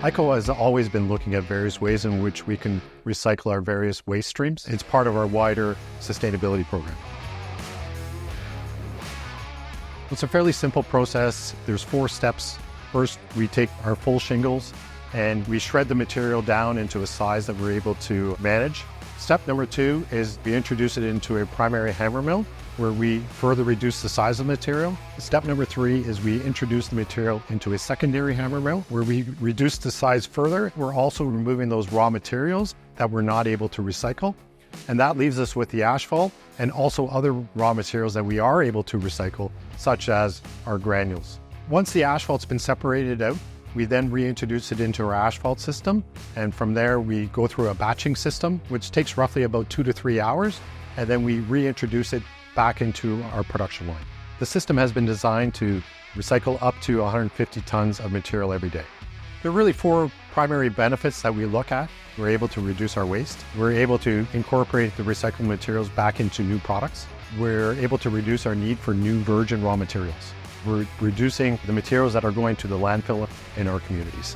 IKO has always been looking at various ways in which we can recycle our various waste streams. It's part of our wider sustainability program. It's a fairly simple process. There's 4 steps. First, we take our full shingles and we shred the material down into a size that we're able to manage. Step number 2 is we introduce it into a primary hammer mill where we further reduce the size of the material. Step number 3 is we introduce the material into a secondary hammer mill where we reduce the size further. We're also removing those raw materials that we're not able to recycle. And that leaves us with the asphalt and also other raw materials that we are able to recycle, such as our granules. Once the asphalt's been separated out, we then reintroduce it into our asphalt system. And from there, we go through a batching system, which takes roughly about 2 to 3 hours. And then we reintroduce it back into our production line. The system has been designed to recycle up to 150 tons of material every day. There are really 4 primary benefits that we look at. We're able to reduce our waste. We're able to incorporate the recycled materials back into new products. We're able to reduce our need for new virgin raw materials. We're reducing the materials that are going to the landfill in our communities.